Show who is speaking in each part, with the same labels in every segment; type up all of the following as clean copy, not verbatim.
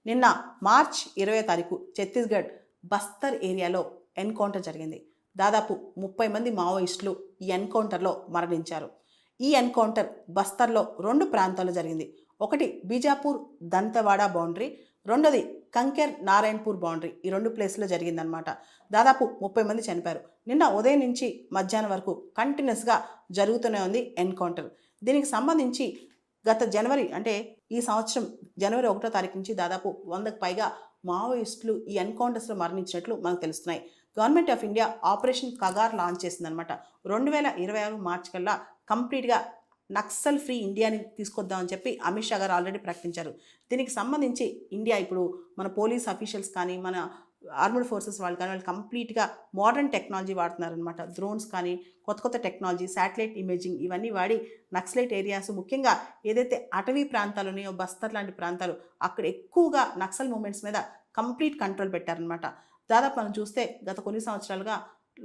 Speaker 1: నిన్న మార్చ్ 20వ తారీఖు ఛత్తీస్గఢ్ బస్తర్ ఏరియాలో ఎన్కౌంటర్ జరిగింది. దాదాపు 30 మంది మావోయిస్టులు ఈ ఎన్కౌంటర్లో మరణించారు. ఈ ఎన్కౌంటర్ బస్తర్లో 2 ప్రాంతాల్లో జరిగింది. ఒకటి బీజాపూర్ దంతెవాడ బౌండరీ, రెండోది కంకెర్ నారాయణపూర్ బౌండరీ. ఈ 2 ప్లేస్లో జరిగిందనమాట. దాదాపు 30 మంది చనిపోయారు. నిన్న ఉదయం నుంచి మధ్యాహ్నం వరకు కంటిన్యూస్గా జరుగుతూనే ఉంది ఎన్కౌంటర్. దీనికి సంబంధించి గత జనవరి అంటే ఈ సంవత్సరం జనవరి 1వ తారీఖు నుంచి దాదాపు 100కు పైగా మావోయిస్టులు ఈ ఎన్కౌంటర్స్లో మరణించినట్లు మనకు తెలుస్తున్నాయి. Government of India operation Kagar launch చేసిందనమాట. 2026 మార్చి కల్లా కంప్లీట్గా నక్సల్ ఫ్రీ ఇండియాని తీసుకొద్దామని చెప్పి అమిత్ షా గారు ఆల్రెడీ ప్రకటించారు. దీనికి సంబంధించి ఇండియా ఇప్పుడు మన పోలీస్ అఫీషియల్స్ కానీ మన ఆర్మడ్ ఫోర్సెస్ వాళ్ళు కానీ వాళ్ళు కంప్లీట్గా మోడర్న్ టెక్నాలజీ వాడుతున్నారనమాట. డ్రోన్స్ కానీ కొత్త టెక్నాలజీ, శాటిలైట్ ఇమేజింగ్ ఇవన్నీ వాడి నక్సలైట్ ఏరియాస్ ముఖ్యంగా ఏదైతే అటవీ ప్రాంతాలు ఉన్నాయో బస్తర్ లాంటి ప్రాంతాలు అక్కడ ఎక్కువగా నక్సల్ మూమెంట్స్ మీద కంప్లీట్ కంట్రోల్ పెట్టారనమాట. దాదాపు మనం చూస్తే గత కొన్ని సంవత్సరాలుగా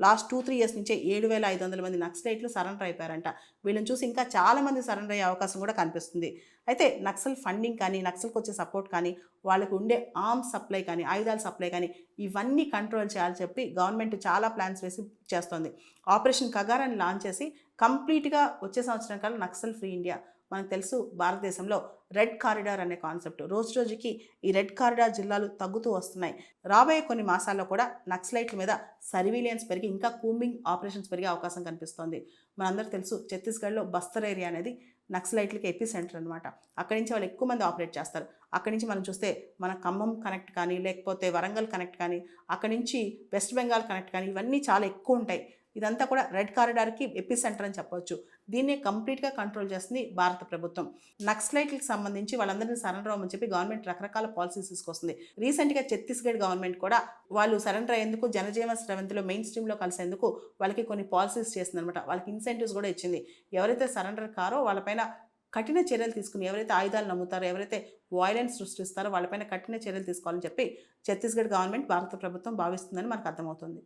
Speaker 1: లాస్ట్ 2-3 ఇయర్స్ నుంచే 7,500 మంది నక్సలైట్లు సరెండర్ అయిపోయారంట. వీళ్ళని చూసి ఇంకా చాలామంది సరెండర్ అయ్యే అవకాశం కూడా కనిపిస్తుంది. అయితే నక్సల్ ఫండింగ్ కానీ, నక్సల్కి వచ్చే సపోర్ట్ కానీ, వాళ్ళకు ఉండే ఆర్మ్స్ సప్లై కానీ, ఆయుధాల సప్లై కానీ ఇవన్నీ కంట్రోల్ చేయాలని చెప్పి గవర్నమెంట్ చాలా ప్లాన్స్ వేసి చేస్తోంది. ఆపరేషన్ కగార్ అని లాంచ్ చేసి కంప్లీట్గా వచ్చే సంవత్సరం కల్లా నక్సల్ ఫ్రీ ఇండియా. మనకు తెలుసు భారతదేశంలో రెడ్ కారిడార్ అనే కాన్సెప్ట్ రోజుకి ఈ రెడ్ కారిడార్ జిల్లాలు తగ్గుతూ వస్తున్నాయి. రాబోయే కొన్ని మాసాల్లో కూడా నక్సలైట్ల మీద సర్వీలియన్స్ పెరిగి ఇంకా కూంబింగ్ ఆపరేషన్స్ పెరిగే అవకాశం కనిపిస్తోంది. మనందరూ తెలుసు ఛత్తీస్గఢ్లో బస్తర్ ఏరియా అనేది నక్సలైట్లకి ఎపి సెంటర్ అనమాట. అక్కడి నుంచి వాళ్ళు ఎక్కువ మంది ఆపరేట్ చేస్తారు. అక్కడి నుంచి మనం చూస్తే మన ఖమ్మం కనెక్ట్ కానీ, లేకపోతే వరంగల్ కనెక్ట్ కానీ, అక్కడి నుంచి వెస్ట్ బెంగాల్ కనెక్ట్ కానీ ఇవన్నీ చాలా ఎక్కువ ఉంటాయి. ఇదంతా కూడా రెడ్ కారిడార్కి ఎపి సెంటర్ అని చెప్పవచ్చు. దీన్ని కంప్లీట్గా కంట్రోల్ చేస్తుంది భారత ప్రభుత్వం. నక్సలైట్లకు సంబంధించి వాళ్ళందరినీ సరెండర్ అవ్వమని చెప్పి గవర్నమెంట్ రకరకాల పాలసీస్ తీసుకొస్తుంది. రీసెంట్గా ఛత్తీస్గఢ్ గవర్నమెంట్ కూడా వాళ్ళు సరెండర్ అయ్యేందుకు జనజీవన్ స్రవంతిలో మెయిన్ స్ట్రీమ్లో కలిసేందుకు వాళ్ళకి కొన్ని పాలసీస్ చేస్తుంది అనమాట. వాళ్ళకి ఇన్సెంటివ్స్ కూడా ఇచ్చింది. ఎవరైతే సరెండర్ కారో వాళ్ళపైన కఠిన చర్యలు తీసుకుని, ఎవరైతే ఆయుధాలు నమ్ముతారో, ఎవరైతే వాయిలెన్స్ సృష్టిస్తారో వాళ్ళపైన కఠిన చర్యలు తీసుకోవాలని చెప్పి ఛత్తీస్గఢ్ గవర్నమెంట్ భారత ప్రభుత్వం భావిస్తుందని మనకు అర్థమవుతుంది.